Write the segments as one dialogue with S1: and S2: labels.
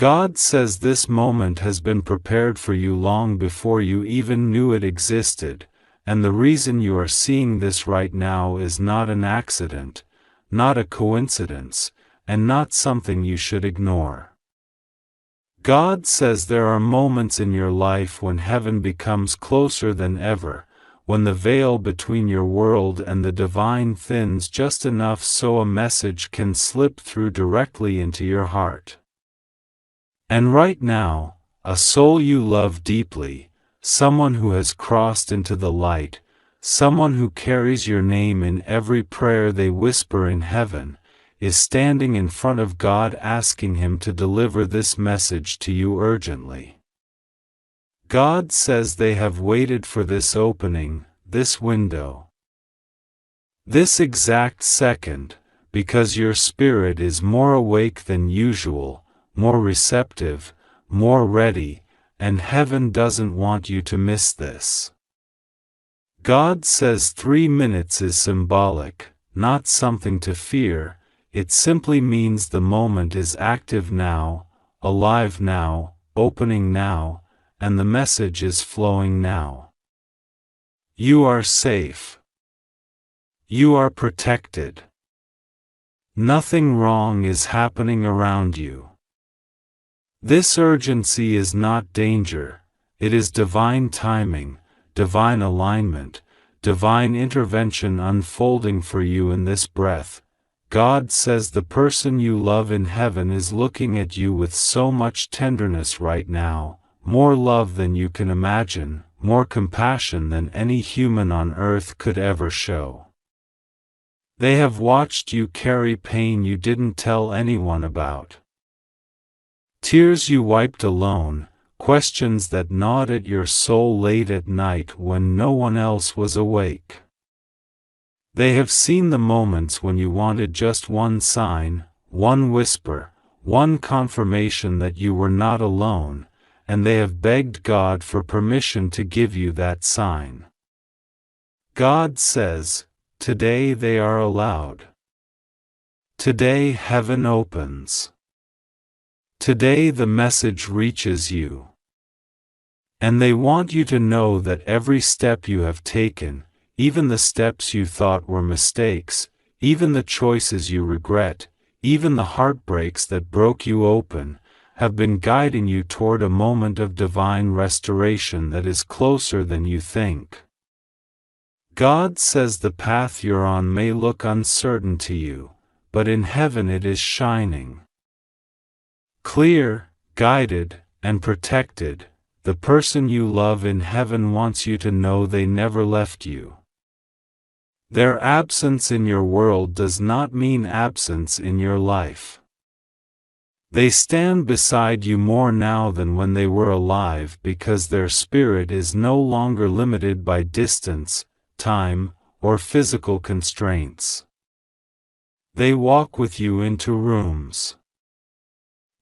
S1: God says this moment has been prepared for you long before you even knew it existed, and the reason you are seeing this right now is not an accident, not a coincidence, and not something you should ignore. God says there are moments in your life when heaven becomes closer than ever, when the veil between your world and the divine thins just enough so a message can slip through directly into your heart. And right now, a soul you love deeply, someone who has crossed into the light, someone who carries your name in every prayer they whisper in heaven, is standing in front of God asking Him to deliver this message to you urgently. God says they have waited for this opening, this window, this exact second, because your spirit is more awake than usual, more receptive, more ready, and heaven doesn't want you to miss this. God says 3 minutes is symbolic, not something to fear. It simply means the moment is active now, alive now, opening now, and the message is flowing now. You are safe. You are protected. Nothing wrong is happening around you. This urgency is not danger, it is divine timing, divine alignment, divine intervention unfolding for you in this breath. God says the person you love in heaven is looking at you with so much tenderness right now, more love than you can imagine, more compassion than any human on earth could ever show. They have watched you carry pain you didn't tell anyone about. Tears you wiped alone, questions that gnawed at your soul late at night when no one else was awake. They have seen the moments when you wanted just one sign, one whisper, one confirmation that you were not alone, and they have begged God for permission to give you that sign. God says, today they are allowed. Today heaven opens. Today the message reaches you. And they want you to know that every step you have taken, even the steps you thought were mistakes, even the choices you regret, even the heartbreaks that broke you open, have been guiding you toward a moment of divine restoration that is closer than you think. God says the path you're on may look uncertain to you, but in heaven it is shining. Clear, guided, and protected, the person you love in heaven wants you to know they never left you. Their absence in your world does not mean absence in your life. They stand beside you more now than when they were alive because their spirit is no longer limited by distance, time, or physical constraints. They walk with you into rooms.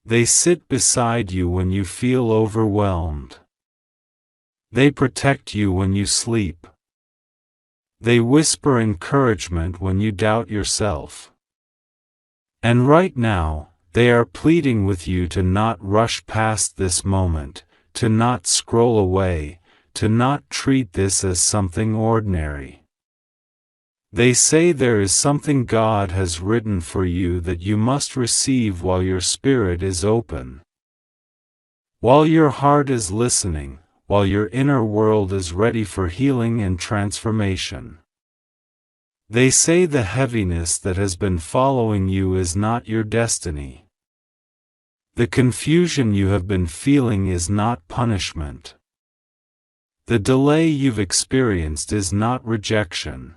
S1: They sit beside you when you feel overwhelmed. They protect you when you sleep. They whisper encouragement when you doubt yourself. And right now, they are pleading with you to not rush past this moment, to not scroll away, to not treat this as something ordinary. They say there is something God has written for you that you must receive while your spirit is open. While your heart is listening, while your inner world is ready for healing and transformation. They say the heaviness that has been following you is not your destiny. The confusion you have been feeling is not punishment. The delay you've experienced is not rejection.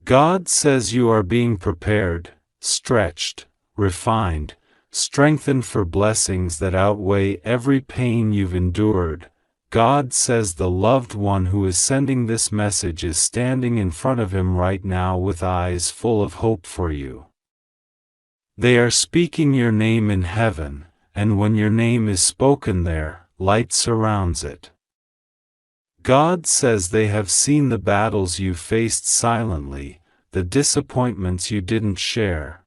S1: God says you are being prepared, stretched, refined, strengthened for blessings that outweigh every pain you've endured. God says the loved one who is sending this message is standing in front of him right now with eyes full of hope for you. They are speaking your name in heaven, and when your name is spoken there, light surrounds it. God says they have seen the battles you faced silently, the disappointments you didn't share.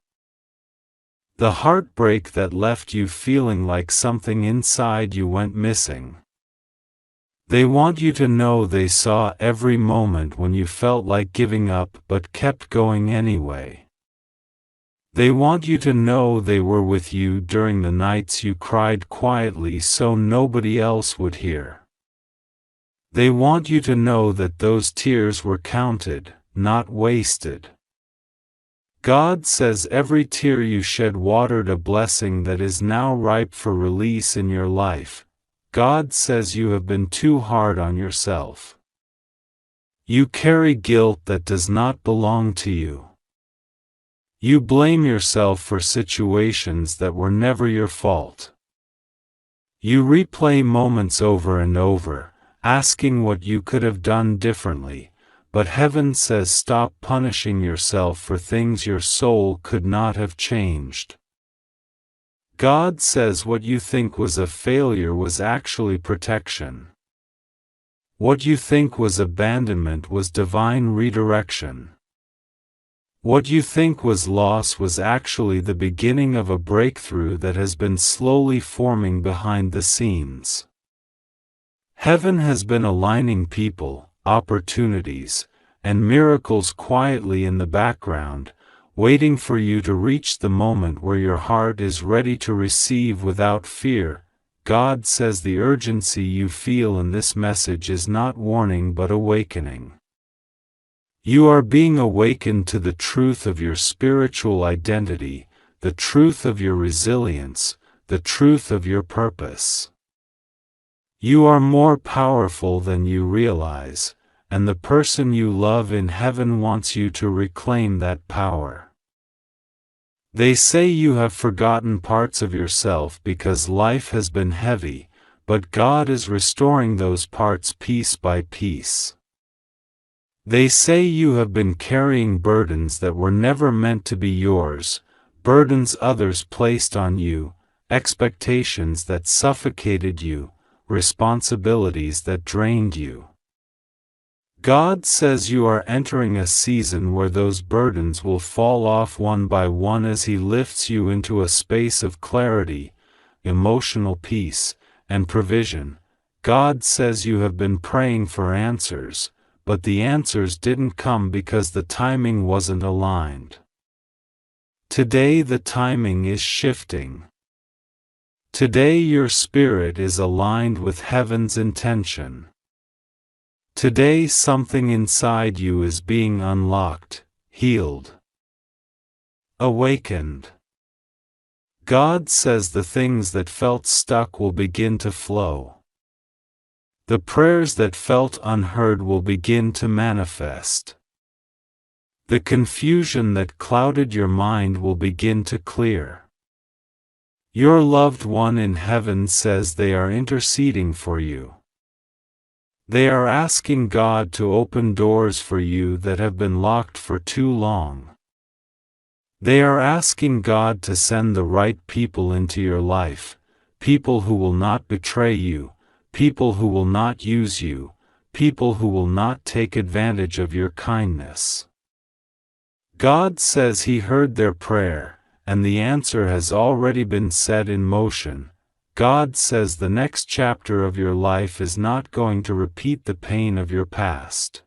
S1: The heartbreak that left you feeling like something inside you went missing. They want you to know they saw every moment when you felt like giving up but kept going anyway. They want you to know they were with you during the nights you cried quietly so nobody else would hear. They want you to know that those tears were counted, not wasted. God says every tear you shed watered a blessing that is now ripe for release in your life. God says you have been too hard on yourself. You carry guilt that does not belong to you. You blame yourself for situations that were never your fault. You replay moments over and over, asking what you could have done differently, but heaven says stop punishing yourself for things your soul could not have changed. God says what you think was a failure was actually protection. What you think was abandonment was divine redirection. What you think was loss was actually the beginning of a breakthrough that has been slowly forming behind the scenes. Heaven has been aligning people, opportunities, and miracles quietly in the background, waiting for you to reach the moment where your heart is ready to receive without fear. God says the urgency you feel in this message is not warning but awakening. You are being awakened to the truth of your spiritual identity, the truth of your resilience, the truth of your purpose. You are more powerful than you realize, and the person you love in heaven wants you to reclaim that power. They say you have forgotten parts of yourself because life has been heavy, but God is restoring those parts piece by piece. They say you have been carrying burdens that were never meant to be yours, burdens others placed on you, expectations that suffocated you, responsibilities that drained you. God says you are entering a season where those burdens will fall off one by one as He lifts you into a space of clarity, emotional peace, and provision. God says you have been praying for answers, but the answers didn't come because the timing wasn't aligned. Today the timing is shifting. Today your spirit is aligned with heaven's intention. Today something inside you is being unlocked, healed, awakened. God says the things that felt stuck will begin to flow. The prayers that felt unheard will begin to manifest. The confusion that clouded your mind will begin to clear. Your loved one in heaven says they are interceding for you. They are asking God to open doors for you that have been locked for too long. They are asking God to send the right people into your life, people who will not betray you, people who will not use you, people who will not take advantage of your kindness. God says He heard their prayer, and the answer has already been set in motion. God says the next chapter of your life is not going to repeat the pain of your past.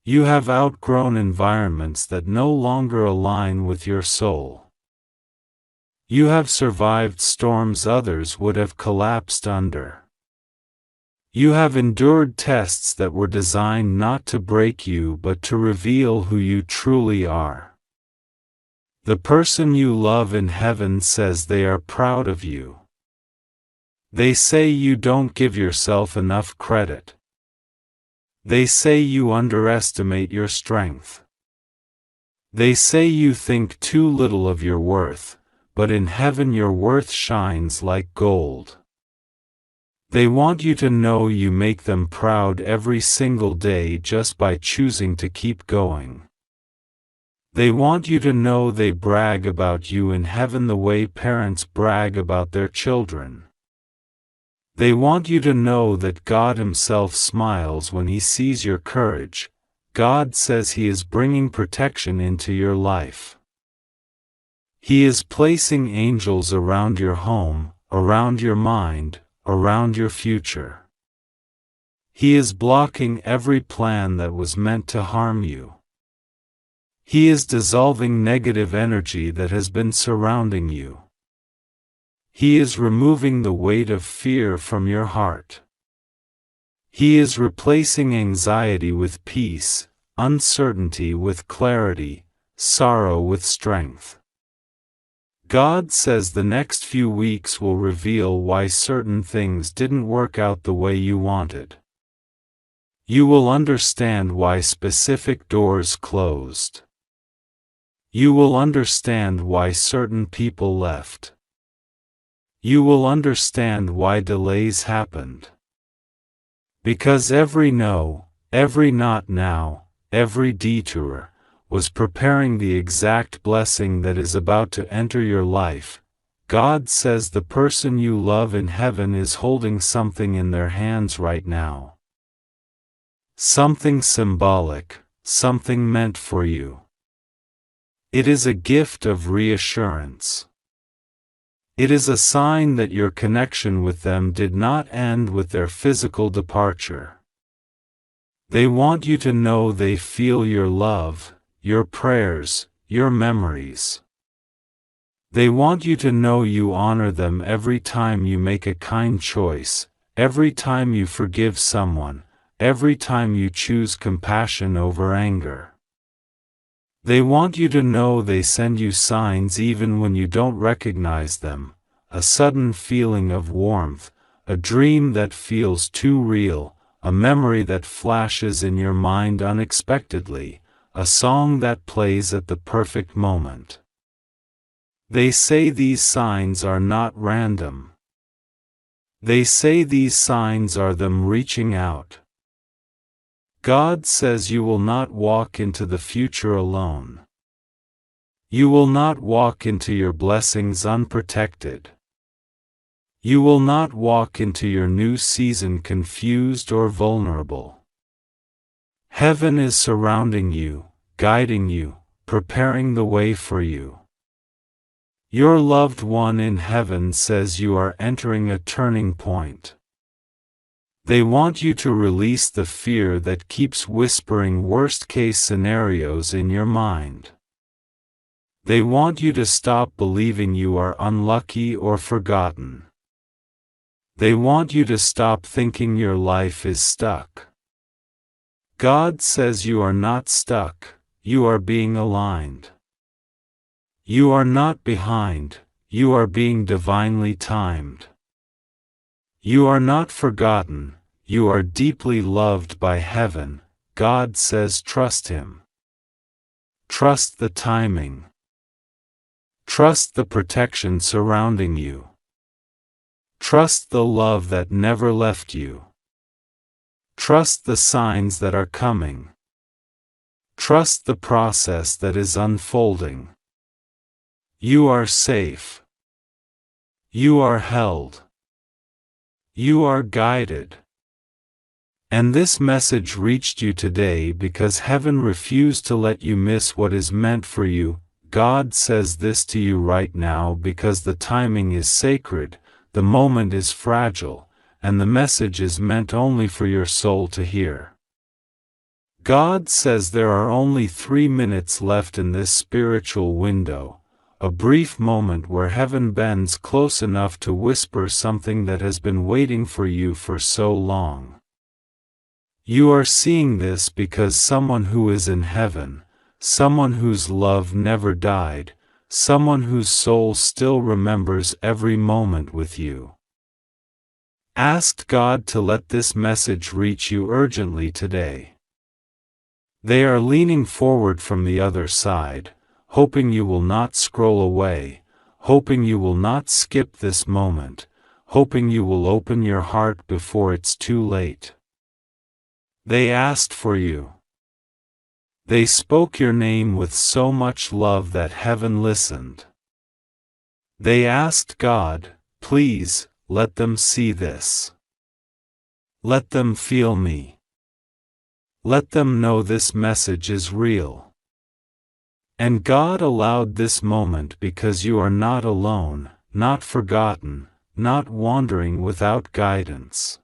S1: You have outgrown environments that no longer align with your soul. You have survived storms others would have collapsed under. You have endured tests that were designed not to break you but to reveal who you truly are. The person you love in heaven says they are proud of you. They say you don't give yourself enough credit. They say you underestimate your strength. They say you think too little of your worth, but in heaven your worth shines like gold. They want you to know you make them proud every single day just by choosing to keep going. They want you to know they brag about you in heaven the way parents brag about their children. They want you to know that God Himself smiles when He sees your courage. God says He is bringing protection into your life. He is placing angels around your home, around your mind, around your future. He is blocking every plan that was meant to harm you. He is dissolving negative energy that has been surrounding you. He is removing the weight of fear from your heart. He is replacing anxiety with peace, uncertainty with clarity, sorrow with strength. God says the next few weeks will reveal why certain things didn't work out the way you wanted. You will understand why specific doors closed. You will understand why certain people left. You will understand why delays happened. Because every no, every not now, every detour, was preparing the exact blessing that is about to enter your life. God says the person you love in heaven is holding something in their hands right now. Something symbolic, something meant for you. It is a gift of reassurance. It is a sign that your connection with them did not end with their physical departure. They want you to know they feel your love, your prayers, your memories. They want you to know you honor them every time you make a kind choice, every time you forgive someone, every time you choose compassion over anger. They want you to know they send you signs even when you don't recognize them, a sudden feeling of warmth, a dream that feels too real, a memory that flashes in your mind unexpectedly, a song that plays at the perfect moment. They say these signs are not random. They say these signs are them reaching out. God says you will not walk into the future alone. You will not walk into your blessings unprotected. You will not walk into your new season confused or vulnerable. Heaven is surrounding you, guiding you, preparing the way for you. Your loved one in heaven says you are entering a turning point. They want you to release the fear that keeps whispering worst-case scenarios in your mind. They want you to stop believing you are unlucky or forgotten. They want you to stop thinking your life is stuck. God says you are not stuck, you are being aligned. You are not behind, you are being divinely timed. You are not forgotten, you are deeply loved by heaven. God says trust Him. Trust the timing. Trust the protection surrounding you. Trust the love that never left you. Trust the signs that are coming. Trust the process that is unfolding. You are safe. You are held. You are guided. And this message reached you today because heaven refused to let you miss what is meant for you. God says this to you right now because the timing is sacred, the moment is fragile, and the message is meant only for your soul to hear. God says there are only 3 minutes left in this spiritual window, a brief moment where heaven bends close enough to whisper something that has been waiting for you for so long. You are seeing this because someone who is in heaven, someone whose love never died, someone whose soul still remembers every moment with you, asked God to let this message reach you urgently today. They are leaning forward from the other side, hoping you will not scroll away, hoping you will not skip this moment, hoping you will open your heart before it's too late. They asked for you. They spoke your name with so much love that heaven listened. They asked God, please, let them see this. Let them feel me. Let them know this message is real. And God allowed this moment because you are not alone, not forgotten, not wandering without guidance.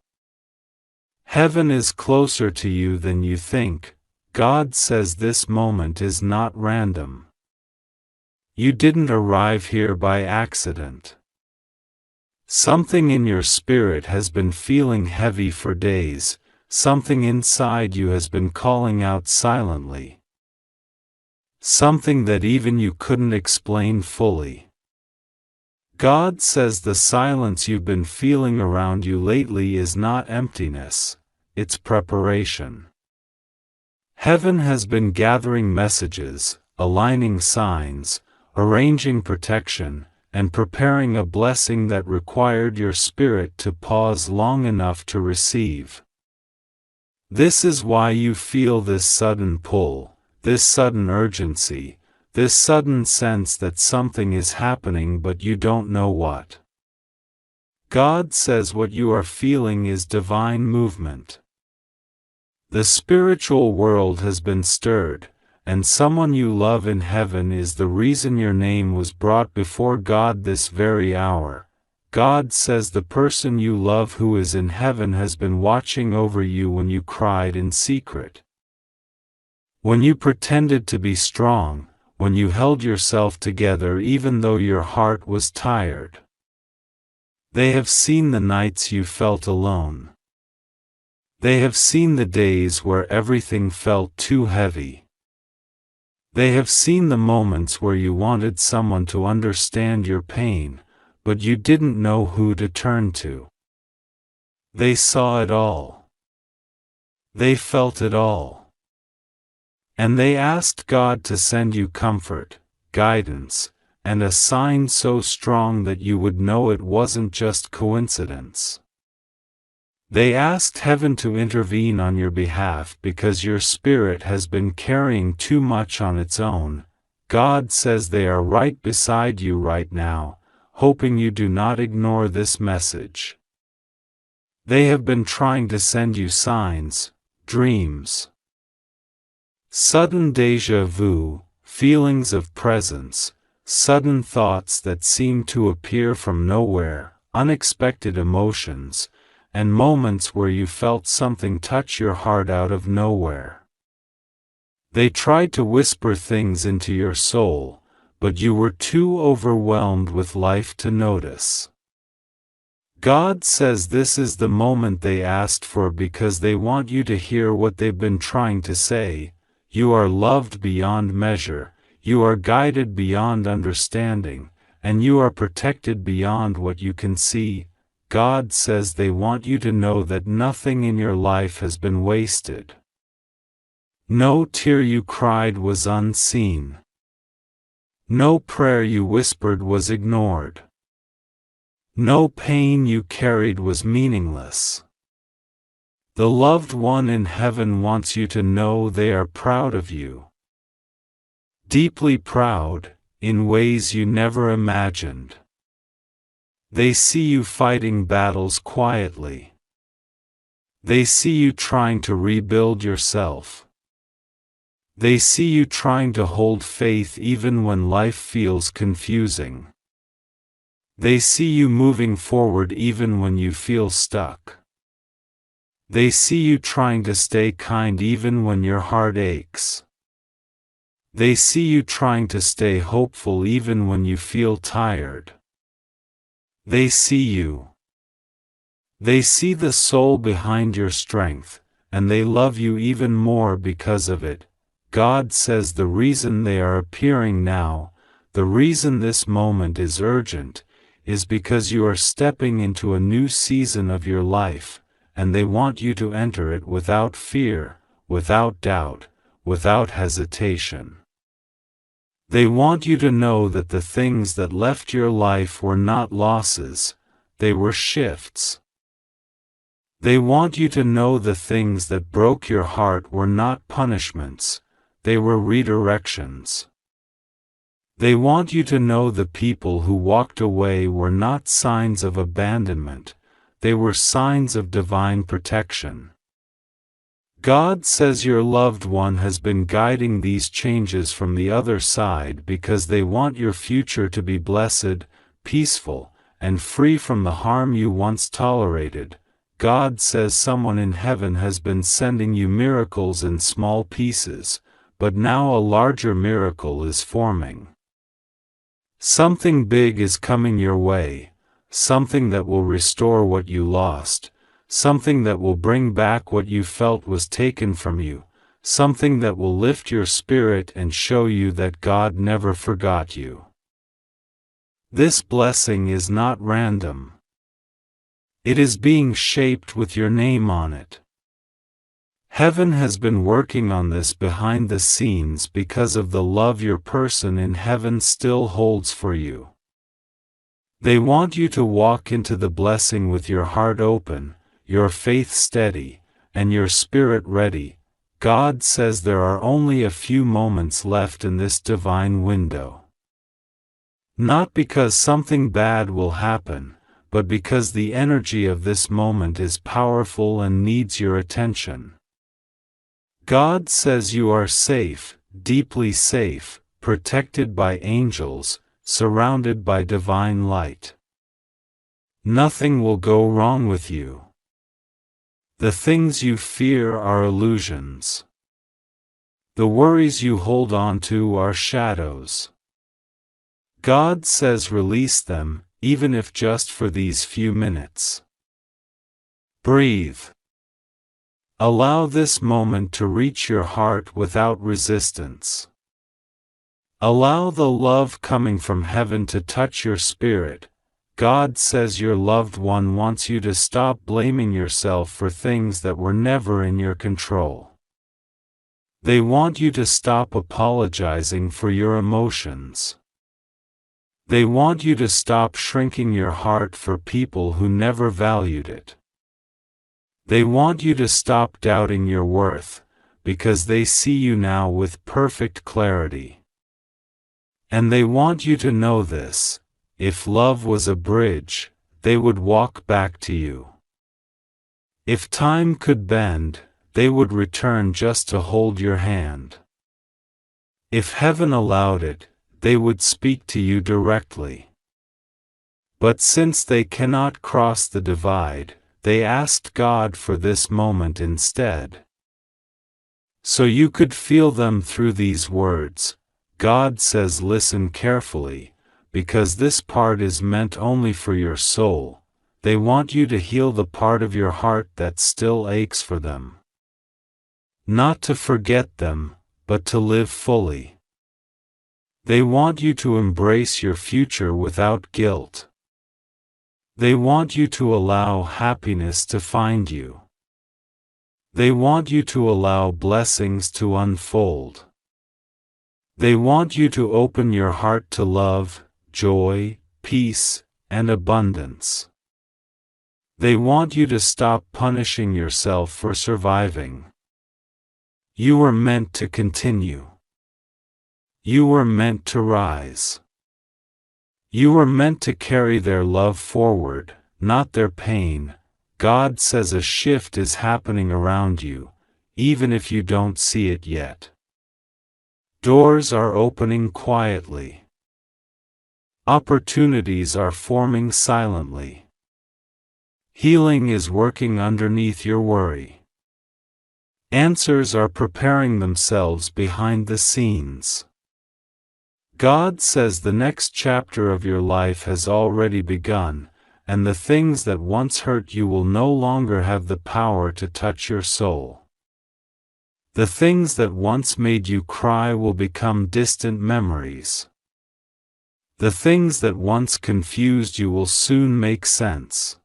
S1: Heaven is closer to you than you think. God says this moment is not random. You didn't arrive here by accident. Something in your spirit has been feeling heavy for days, something inside you has been calling out silently. Something that even you couldn't explain fully. God says the silence you've been feeling around you lately is not emptiness, it's preparation. Heaven has been gathering messages, aligning signs, arranging protection, and preparing a blessing that required your spirit to pause long enough to receive. This is why you feel this sudden pull, this sudden urgency, this sudden sense that something is happening but you don't know what. God says what you are feeling is divine movement. The spiritual world has been stirred, and someone you love in heaven is the reason your name was brought before God this very hour. God says the person you love who is in heaven has been watching over you when you cried in secret. When you pretended to be strong, when you held yourself together even though your heart was tired. They have seen the nights you felt alone. They have seen the days where everything felt too heavy. They have seen the moments where you wanted someone to understand your pain, but you didn't know who to turn to. They saw it all. They felt it all. And they asked God to send you comfort, guidance, and a sign so strong that you would know it wasn't just coincidence. They asked heaven to intervene on your behalf because your spirit has been carrying too much on its own. God says they are right beside you right now, hoping you do not ignore this message. They have been trying to send you signs, dreams. Sudden déjà vu, feelings of presence, sudden thoughts that seem to appear from nowhere, unexpected emotions, and moments where you felt something touch your heart out of nowhere. They tried to whisper things into your soul, but you were too overwhelmed with life to notice. God says this is the moment they asked for because they want you to hear what they've been trying to say. You are loved beyond measure, you are guided beyond understanding, and you are protected beyond what you can see. God says they want you to know that nothing in your life has been wasted. No tear you cried was unseen. No prayer you whispered was ignored. No pain you carried was meaningless. The loved one in heaven wants you to know they are proud of you. Deeply proud, in ways you never imagined. They see you fighting battles quietly. They see you trying to rebuild yourself. They see you trying to hold faith even when life feels confusing. They see you moving forward even when you feel stuck. They see you trying to stay kind even when your heart aches. They see you trying to stay hopeful even when you feel tired. They see you. They see the soul behind your strength, and they love you even more because of it. God says the reason they are appearing now, the reason this moment is urgent, is because you are stepping into a new season of your life, and they want you to enter it without fear, without doubt, without hesitation. They want you to know that the things that left your life were not losses, they were shifts. They want you to know the things that broke your heart were not punishments, they were redirections. They want you to know the people who walked away were not signs of abandonment, they were signs of divine protection. God says your loved one has been guiding these changes from the other side because they want your future to be blessed, peaceful, and free from the harm you once tolerated. God says someone in heaven has been sending you miracles in small pieces, but now a larger miracle is forming. Something big is coming your way, something that will restore what you lost, something that will bring back what you felt was taken from you, something that will lift your spirit and show you that God never forgot you. This blessing is not random. It is being shaped with your name on it. Heaven has been working on this behind the scenes because of the love your person in heaven still holds for you. They want you to walk into the blessing with your heart open, your faith steady, and your spirit ready. God says there are only a few moments left in this divine window. Not because something bad will happen, but because the energy of this moment is powerful and needs your attention. God says you are safe, deeply safe, protected by angels, surrounded by divine light. Nothing will go wrong with you. The things you fear are illusions. The worries you hold on to are shadows. God says release them, even if just for these few minutes. Breathe. Allow this moment to reach your heart without resistance. Allow the love coming from heaven to touch your spirit. God says your loved one wants you to stop blaming yourself for things that were never in your control. They want you to stop apologizing for your emotions. They want you to stop shrinking your heart for people who never valued it. They want you to stop doubting your worth, because they see you now with perfect clarity. And they want you to know this: if love was a bridge, they would walk back to you. If time could bend, they would return just to hold your hand. If heaven allowed it, they would speak to you directly. But since they cannot cross the divide, they asked God for this moment instead. So you could feel them through these words. God says listen carefully, because this part is meant only for your soul. They want you to heal the part of your heart that still aches for them. Not to forget them, but to live fully. They want you to embrace your future without guilt. They want you to allow happiness to find you. They want you to allow blessings to unfold. They want you to open your heart to love, joy, peace, and abundance. They want you to stop punishing yourself for surviving. You were meant to continue. You were meant to rise. You were meant to carry their love forward, not their pain. God says a shift is happening around you, even if you don't see it yet. Doors are opening quietly. Opportunities are forming silently. Healing is working underneath your worry. Answers are preparing themselves behind the scenes. God says the next chapter of your life has already begun, and the things that once hurt you will no longer have the power to touch your soul. The things that once made you cry will become distant memories. The things that once confused you will soon make sense.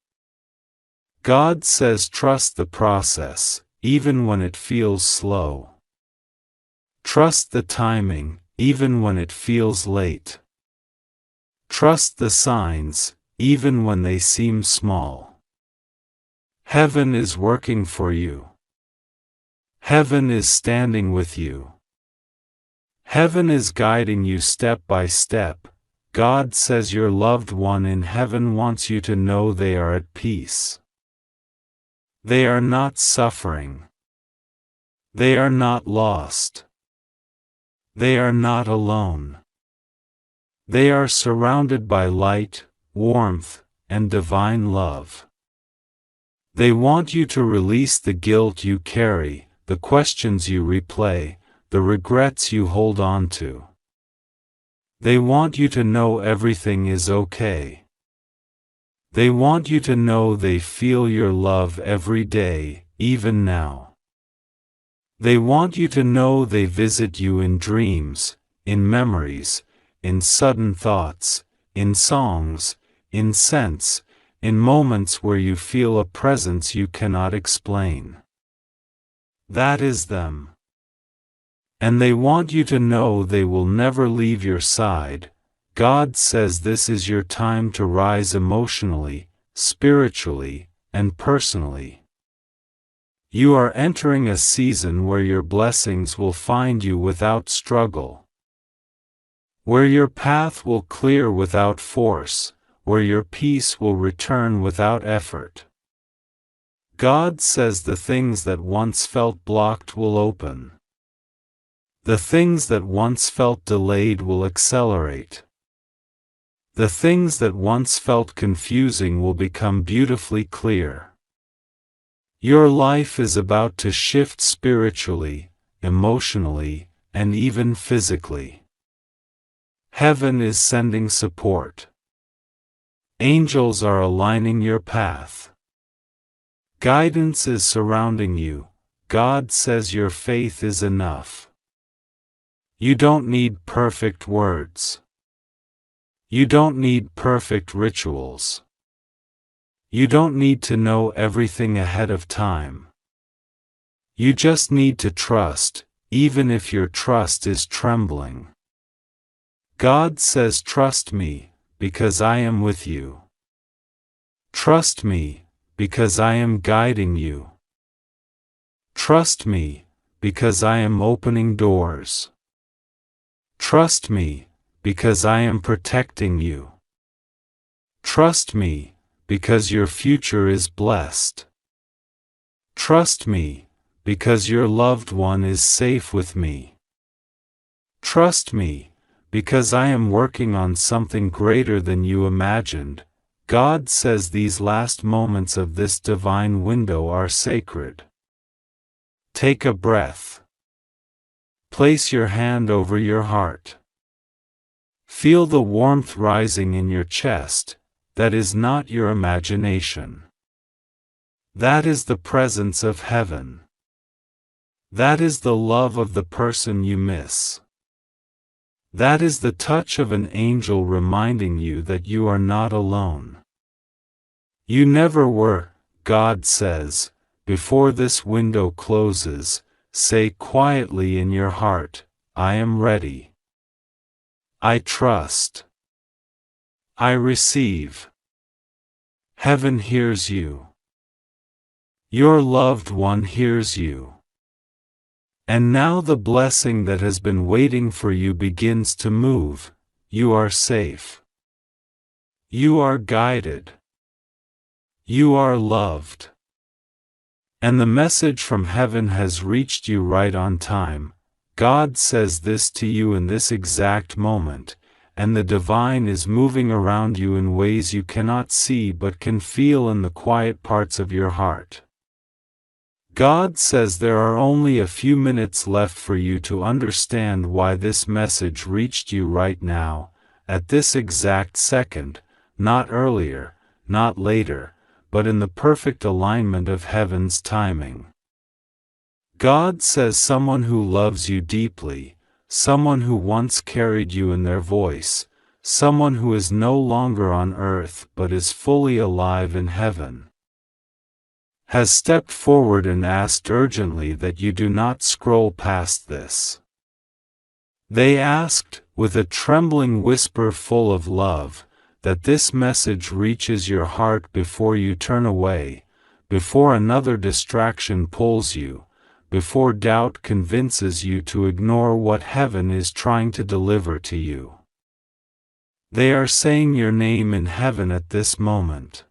S1: God says trust the process, even when it feels slow. Trust the timing, even when it feels late. Trust the signs, even when they seem small. Heaven is working for you. Heaven is standing with you. Heaven is guiding you step by step. God says your loved one in heaven wants you to know they are at peace. They are not suffering. They are not lost. They are not alone. They are surrounded by light, warmth, and divine love. They want you to release the guilt you carry, the questions you replay, the regrets you hold on to. They want you to know everything is okay. They want you to know they feel your love every day, even now. They want you to know they visit you in dreams, in memories, in sudden thoughts, in songs, in scents, in moments where you feel a presence you cannot explain. That is them. And they want you to know they will never leave your side. God says this is your time to rise emotionally, spiritually, and personally. You are entering a season where your blessings will find you without struggle, where your path will clear without force, where your peace will return without effort. God says the things that once felt blocked will open. The things that once felt delayed will accelerate. The things that once felt confusing will become beautifully clear. Your life is about to shift spiritually, emotionally, and even physically. Heaven is sending support. Angels are aligning your path. Guidance is surrounding you. God says your faith is enough. You don't need perfect words. You don't need perfect rituals. You don't need to know everything ahead of time. You just need to trust, even if your trust is trembling. God says, trust me, because I am with you. Trust me, because I am guiding you. Trust me, because I am opening doors. Trust me, because I am protecting you. Trust me, because your future is blessed. Trust me, because your loved one is safe with me. Trust me, because I am working on something greater than you imagined. God says these last moments of this divine window are sacred. Take a breath. Place your hand over your heart. Feel the warmth rising in your chest. That is not your imagination. That is the presence of heaven. That is the love of the person you miss. That is the touch of an angel reminding you that you are not alone. You never were. God says, before this window closes, say quietly in your heart, I am ready. I trust. I receive. Heaven hears you. Your loved one hears you. And now the blessing that has been waiting for you begins to move. You are safe. You are guided. You are loved. And the message from heaven has reached you right on time. God says this to you in this exact moment, and the divine is moving around you in ways you cannot see but can feel in the quiet parts of your heart. God says there are only a few minutes left for you to understand why this message reached you right now, at this exact second, not earlier, not later, but in the perfect alignment of heaven's timing. God says someone who loves you deeply, someone who once carried you in their voice, someone who is no longer on earth but is fully alive in heaven, has stepped forward and asked urgently that you do not scroll past this. They asked, with a trembling whisper full of love, that this message reaches your heart before you turn away, before another distraction pulls you, before doubt convinces you to ignore what heaven is trying to deliver to you. They are saying your name in heaven at this moment.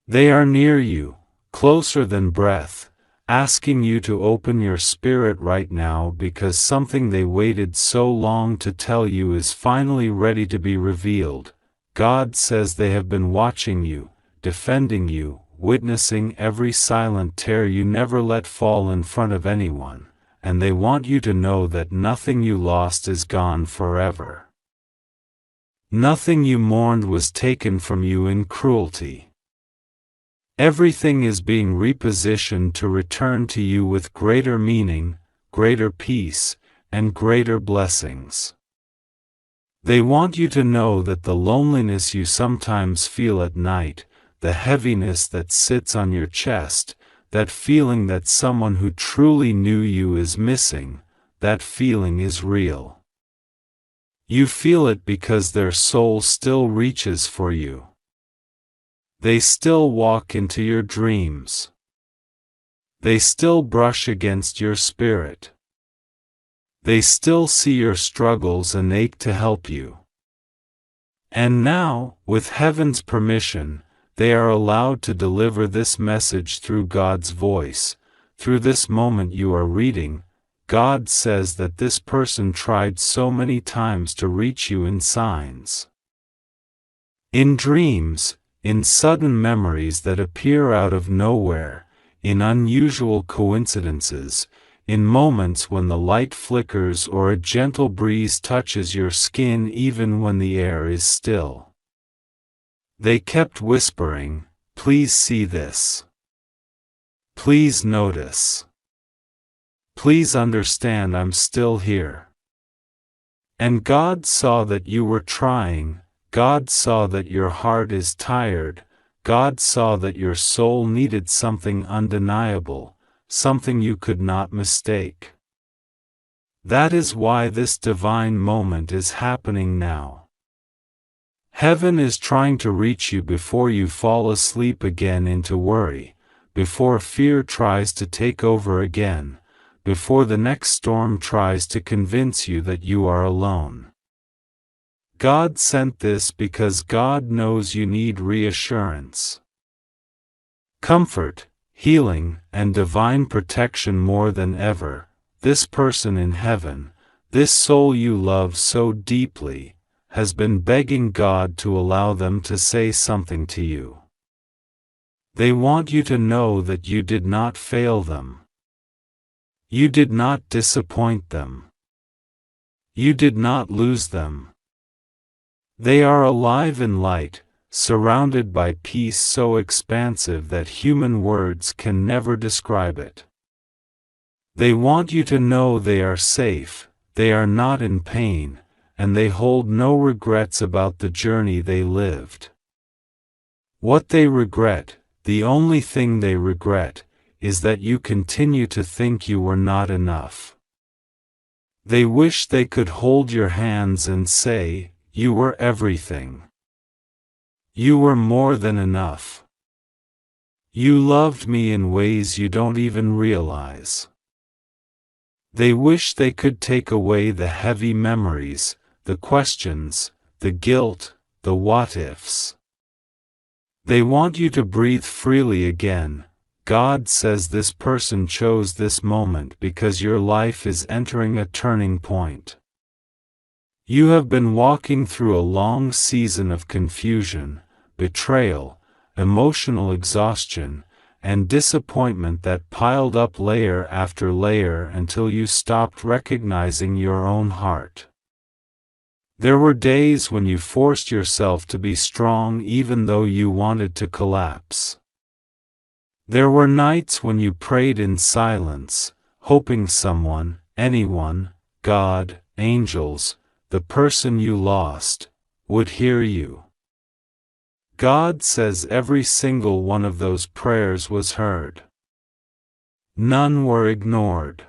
S1: They are near you, closer than breath, asking you to open your spirit right now because something they waited so long to tell you is finally ready to be revealed. God says they have been watching you, defending you, witnessing every silent tear you never let fall in front of anyone, and they want you to know that nothing you lost is gone forever. Nothing you mourned was taken from you in cruelty. Everything is being repositioned to return to you with greater meaning, greater peace, and greater blessings. They want you to know that the loneliness you sometimes feel at night, the heaviness that sits on your chest, that feeling that someone who truly knew you is missing, that feeling is real. You feel it because their soul still reaches for you. They still walk into your dreams. They still brush against your spirit. They still see your struggles and ache to help you. And now, with heaven's permission, they are allowed to deliver this message through God's voice. Through this moment you are reading, God says that this person tried so many times to reach you in signs, in dreams, in sudden memories that appear out of nowhere, in unusual coincidences, in moments when the light flickers or a gentle breeze touches your skin even when the air is still. They kept whispering, "Please see this. Please notice. Please understand I'm still here." And God saw that you were trying. God saw that your heart is tired. God saw that your soul needed something undeniable, something you could not mistake. That is why this divine moment is happening now. Heaven is trying to reach you before you fall asleep again into worry, before fear tries to take over again, before the next storm tries to convince you that you are alone. God sent this because God knows you need reassurance, comfort, healing, and divine protection more than ever. This person in heaven, this soul you love so deeply, has been begging God to allow them to say something to you. They want you to know that you did not fail them. You did not disappoint them. You did not lose them. They are alive in light, surrounded by peace so expansive that human words can never describe it. They want you to know they are safe, they are not in pain, and they hold no regrets about the journey they lived. What they regret, the only thing they regret, is that you continue to think you were not enough. They wish they could hold your hands and say, "You were everything. You were more than enough. You loved me in ways you don't even realize." They wish they could take away the heavy memories, the questions, the guilt, the what-ifs. They want you to breathe freely again. God says this person chose this moment because your life is entering a turning point. You have been walking through a long season of confusion, betrayal, emotional exhaustion, and disappointment that piled up layer after layer until you stopped recognizing your own heart. There were days when you forced yourself to be strong even though you wanted to collapse. There were nights when you prayed in silence, hoping someone, anyone, God, angels, the person you lost, would hear you. God says every single one of those prayers was heard. None were ignored.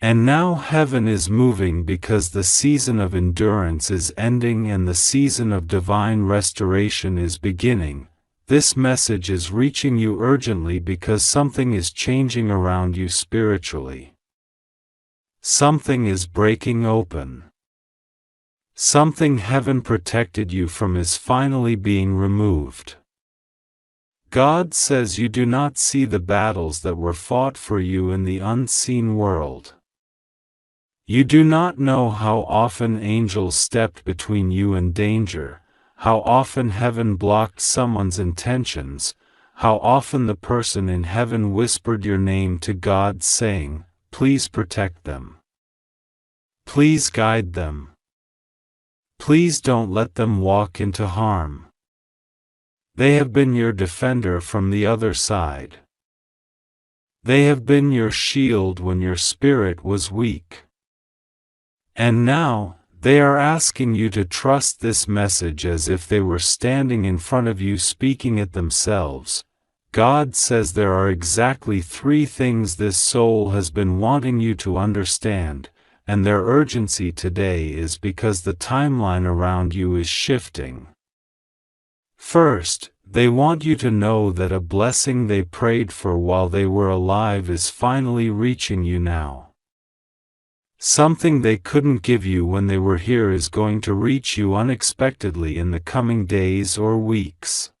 S1: And now heaven is moving because the season of endurance is ending and the season of divine restoration is beginning. This message is reaching you urgently because something is changing around you spiritually. Something is breaking open. Something heaven protected you from is finally being removed. God says you do not see the battles that were fought for you in the unseen world. You do not know how often angels stepped between you and danger, how often heaven blocked someone's intentions, how often the person in heaven whispered your name to God saying, "Please protect them. Please guide them. Please don't let them walk into harm." They have been your defender from the other side. They have been your shield when your spirit was weak. And now, they are asking you to trust this message as if they were standing in front of you speaking it themselves. God says there are exactly 3 things this soul has been wanting you to understand, and their urgency today is because the timeline around you is shifting. First, they want you to know that a blessing they prayed for while they were alive is finally reaching you now. Something they couldn't give you when they were here is going to reach you unexpectedly in the coming days or weeks.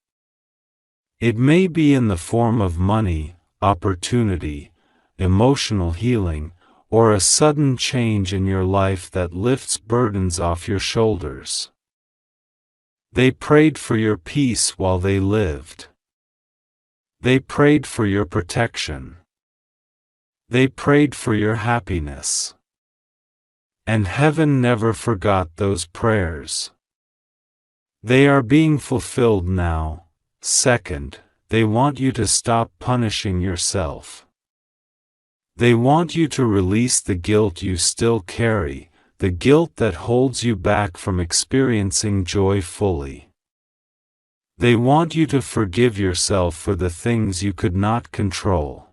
S1: It may be in the form of money, opportunity, emotional healing, or a sudden change in your life that lifts burdens off your shoulders. They prayed for your peace while they lived. They prayed for your protection. They prayed for your happiness. And heaven never forgot those prayers. They are being fulfilled now. Second, they want you to stop punishing yourself. They want you to release the guilt you still carry, the guilt that holds you back from experiencing joy fully. They want you to forgive yourself for the things you could not control.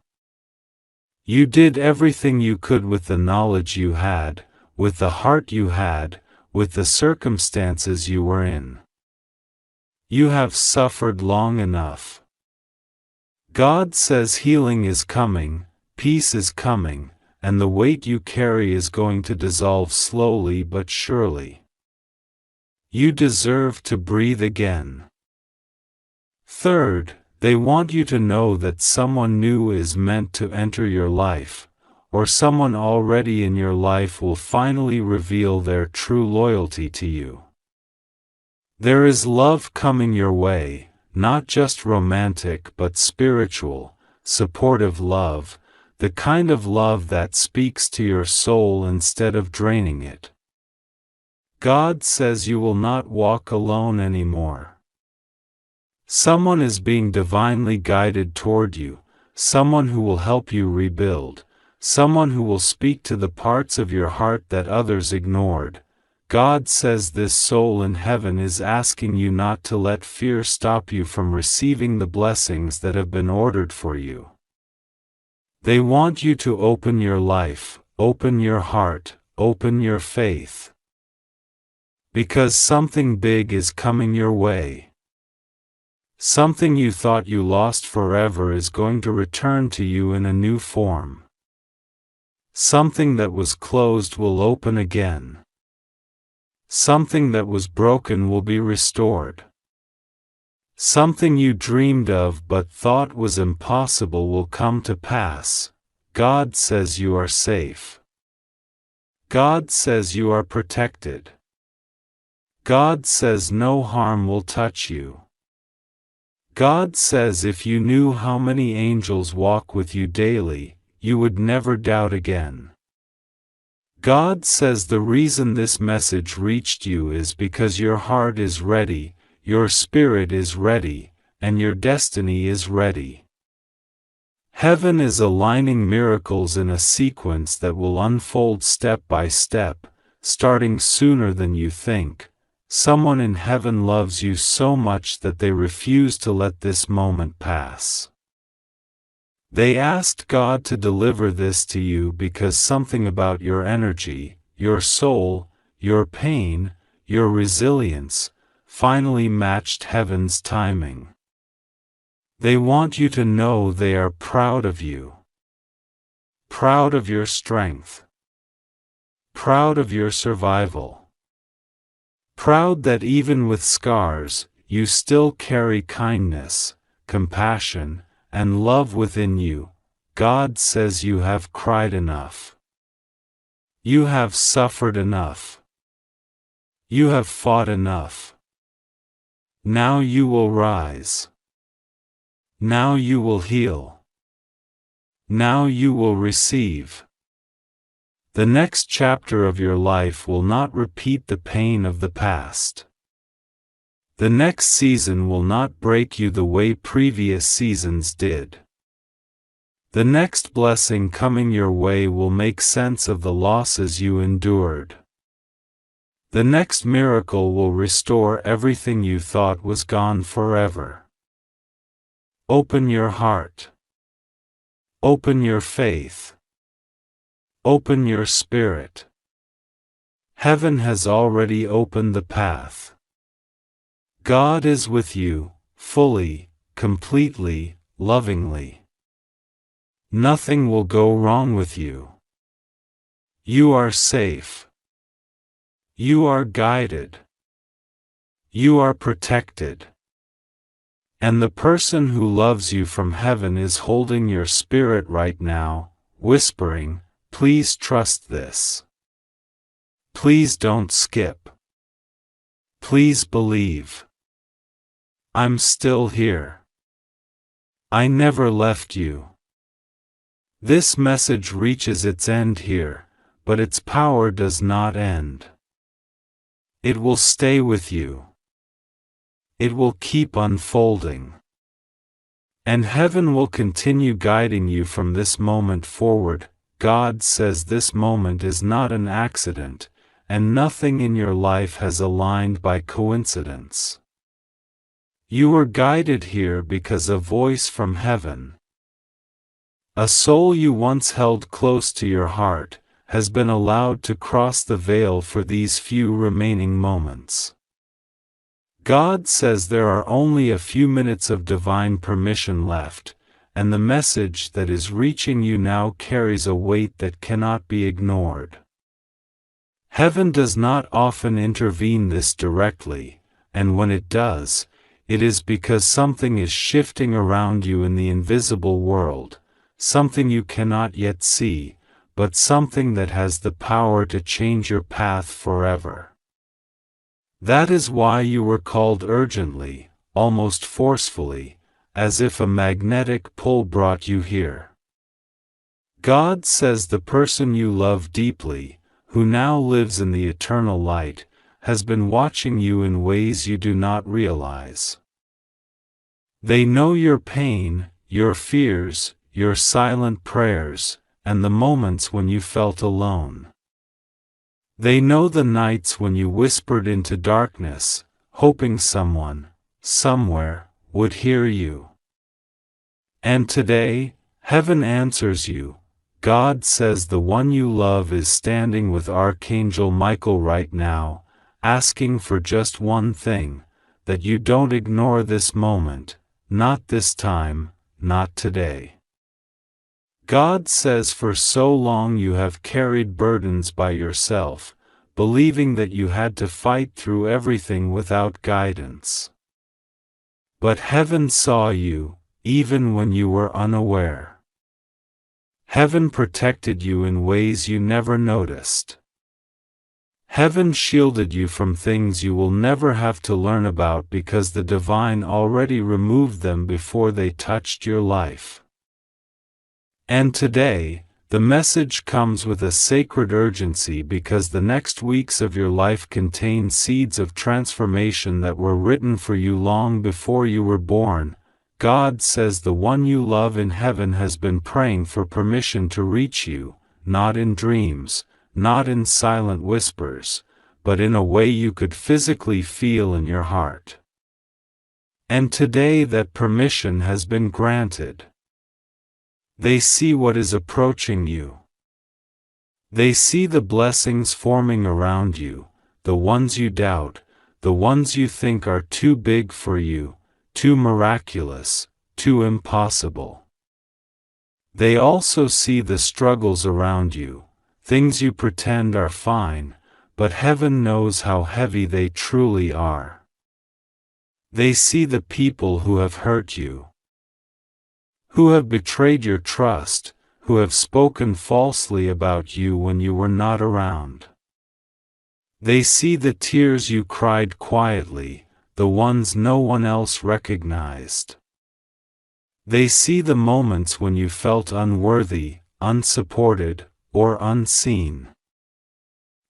S1: You did everything you could with the knowledge you had, with the heart you had, with the circumstances you were in. You have suffered long enough. God says healing is coming, peace is coming, and the weight you carry is going to dissolve slowly but surely. You deserve to breathe again. Third, they want you to know that someone new is meant to enter your life, or someone already in your life will finally reveal their true loyalty to you. There is love coming your way, not just romantic but spiritual, supportive love, the kind of love that speaks to your soul instead of draining it. God says you will not walk alone anymore. Someone is being divinely guided toward you, someone who will help you rebuild, someone who will speak to the parts of your heart that others ignored. God says this soul in heaven is asking you not to let fear stop you from receiving the blessings that have been ordered for you. They want you to open your life, open your heart, open your faith. Because something big is coming your way. Something you thought you lost forever is going to return to you in a new form. Something that was closed will open again. Something that was broken will be restored. Something you dreamed of but thought was impossible will come to pass. God says you are safe. God says you are protected. God says no harm will touch you. God says if you knew how many angels walk with you daily, you would never doubt again. God says the reason this message reached you is because your heart is ready, your spirit is ready, and your destiny is ready. Heaven is aligning miracles in a sequence that will unfold step by step, starting sooner than you think. Someone in heaven loves you so much that they refuse to let this moment pass. They asked God to deliver this to you because something about your energy, your soul, your pain, your resilience, finally matched heaven's timing. They want you to know they are proud of you. Proud of your strength. Proud of your survival. Proud that even with scars, you still carry kindness, compassion, and love within you, God says you have cried enough. You have suffered enough. You have fought enough. Now you will rise. Now you will heal. Now you will receive. The next chapter of your life will not repeat the pain of the past. The next season will not break you the way previous seasons did. The next blessing coming your way will make sense of the losses you endured. The next miracle will restore everything you thought was gone forever. Open your heart. Open your faith. Open your spirit. Heaven has already opened the path. God is with you, fully, completely, lovingly. Nothing will go wrong with you. You are safe. You are guided. You are protected. And the person who loves you from heaven is holding your spirit right now, whispering, "Please trust this. Please don't skip. Please believe. I'm still here. I never left you." This message reaches its end here, but its power does not end. It will stay with you. It will keep unfolding. And heaven will continue guiding you from this moment forward. God says this moment is not an accident, and nothing in your life has aligned by coincidence. You were guided here because a voice from heaven, a soul you once held close to your heart, has been allowed to cross the veil for these few remaining moments. God says there are only a few minutes of divine permission left, and the message that is reaching you now carries a weight that cannot be ignored. Heaven does not often intervene this directly, and when it does, it is because something is shifting around you in the invisible world, something you cannot yet see, but something that has the power to change your path forever. That is why you were called urgently, almost forcefully, as if a magnetic pull brought you here. God says the person you love deeply, who now lives in the eternal light, has been watching you in ways you do not realize. They know your pain, your fears, your silent prayers, and the moments when you felt alone. They know the nights when you whispered into darkness, hoping someone, somewhere, would hear you. And today, heaven answers you. God says the one you love is standing with Archangel Michael right now, asking for just one thing, that you don't ignore this moment, not this time, not today. God says for so long you have carried burdens by yourself, believing that you had to fight through everything without guidance. But heaven saw you, even when you were unaware. Heaven protected you in ways you never noticed. Heaven shielded you from things you will never have to learn about because the divine already removed them before they touched your life. And today, the message comes with a sacred urgency because the next weeks of your life contain seeds of transformation that were written for you long before you were born. God says the one you love in heaven has been praying for permission to reach you, not in dreams, not in silent whispers, but in a way you could physically feel in your heart. And today that permission has been granted. They see what is approaching you. They see the blessings forming around you, the ones you doubt, the ones you think are too big for you, too miraculous, too impossible. They also see the struggles around you, things you pretend are fine, but heaven knows how heavy they truly are. They see the people who have hurt you, who have betrayed your trust, who have spoken falsely about you when you were not around. They see the tears you cried quietly, the ones no one else recognized. They see the moments when you felt unworthy, unsupported, or unseen.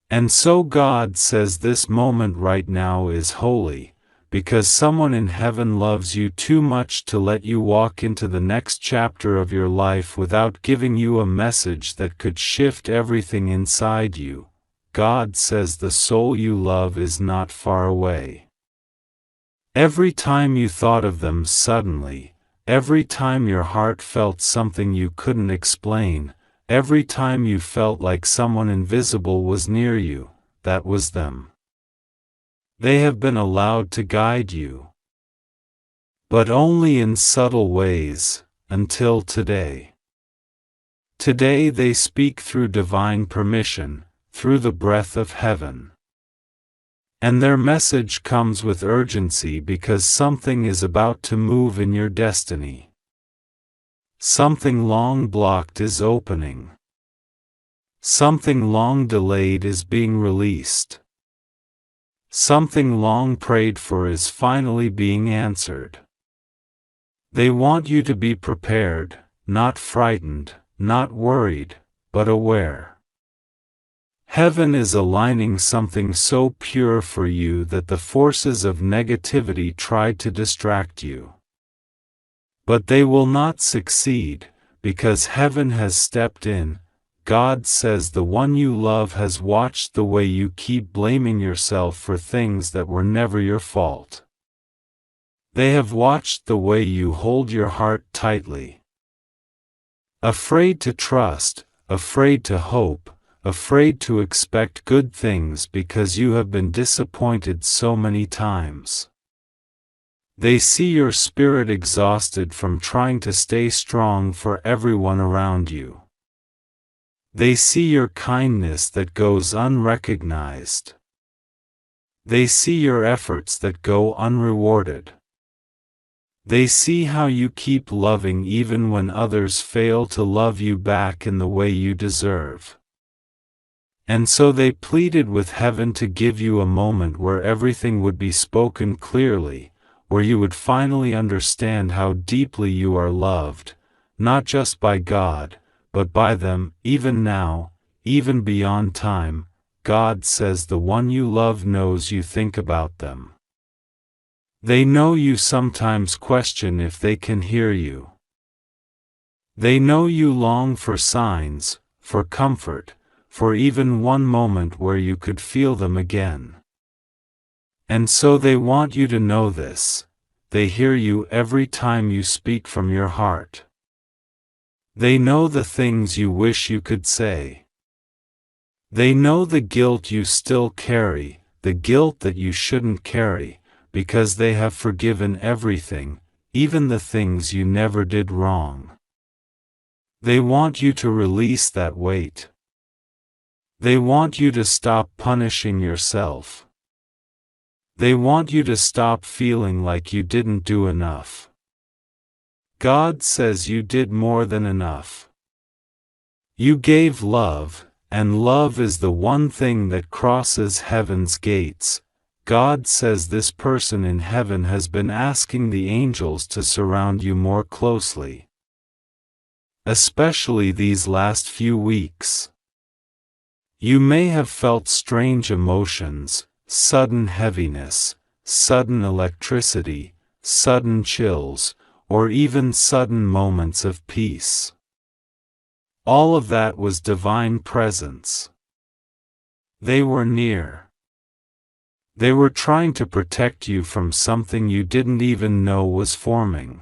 S1: And so God says this moment right now is holy, because someone in heaven loves you too much to let you walk into the next chapter of your life without giving you a message that could shift everything inside you. God says the soul you love is not far away. Every time you thought of them suddenly, every time your heart felt something you couldn't explain, every time you felt like someone invisible was near you, that was them. They have been allowed to guide you. But only in subtle ways, until today. Today they speak through divine permission, through the breath of heaven. And their message comes with urgency because something is about to move in your destiny. Something long blocked is opening. Something long delayed is being released. Something long prayed for is finally being answered. They want you to be prepared, not frightened, not worried, but aware. Heaven is aligning something so pure for you that the forces of negativity tried to distract you. But they will not succeed, because heaven has stepped in. God says the one you love has watched the way you keep blaming yourself for things that were never your fault. They have watched the way you hold your heart tightly. Afraid to trust, afraid to hope, afraid to expect good things because you have been disappointed so many times. They see your spirit exhausted from trying to stay strong for everyone around you. They see your kindness that goes unrecognized. They see your efforts that go unrewarded. They see how you keep loving even when others fail to love you back in the way you deserve. And so they pleaded with heaven to give you a moment where everything would be spoken clearly, where you would finally understand how deeply you are loved, not just by God, but by them. Even now, even beyond time, God says the one you love knows you think about them. They know you sometimes question if they can hear you. They know you long for signs, for comfort, for even one moment where you could feel them again. And so they want you to know this. They hear you every time you speak from your heart. They know the things you wish you could say. They know the guilt you still carry, the guilt that you shouldn't carry, because they have forgiven everything, even the things you never did wrong. They want you to release that weight. They want you to stop punishing yourself. They want you to stop feeling like you didn't do enough. God says you did more than enough. You gave love, and love is the one thing that crosses heaven's gates. God says this person in heaven has been asking the angels to surround you more closely. Especially these last few weeks. You may have felt strange emotions, sudden heaviness, sudden electricity, sudden chills, or even sudden moments of peace. All of that was divine presence. They were near. They were trying to protect you from something you didn't even know was forming.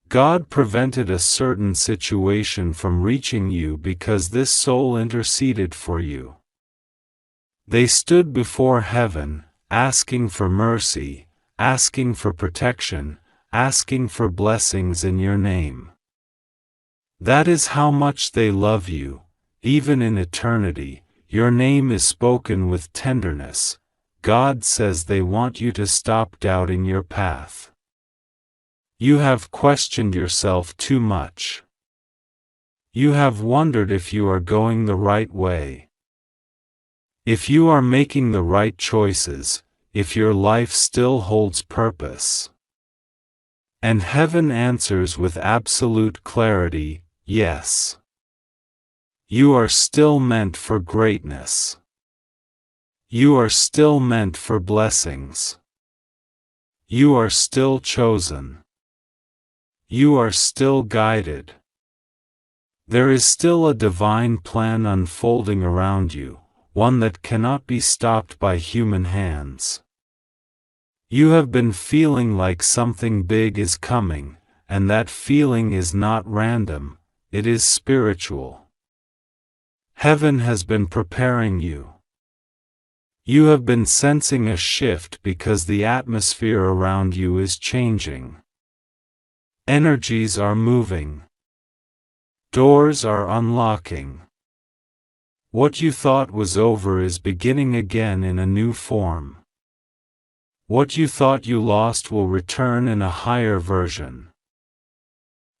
S1: God prevented a certain situation from reaching you because this soul interceded for you. They stood before heaven, asking for mercy, asking for protection, asking for blessings in your name. That is how much they love you. Even in eternity, your name is spoken with tenderness. God says they want you to stop doubting your path. You have questioned yourself too much. You have wondered if you are going the right way, if you are making the right choices, if your life still holds purpose. And heaven answers with absolute clarity, yes. You are still meant for greatness. You are still meant for blessings. You are still chosen. You are still guided. There is still a divine plan unfolding around you, one that cannot be stopped by human hands. You have been feeling like something big is coming, and that feeling is not random, it is spiritual. Heaven has been preparing you. You have been sensing a shift because the atmosphere around you is changing. Energies are moving. Doors are unlocking. What you thought was over is beginning again in a new form. What you thought you lost will return in a higher version.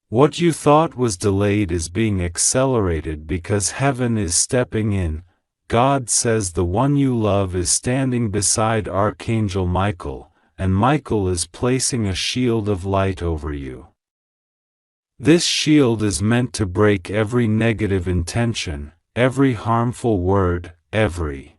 S1: What you thought was delayed is being accelerated because heaven is stepping in. God says the one you love is standing beside Archangel Michael, and Michael is placing a shield of light over you. This shield is meant to break every negative intention, every harmful word, every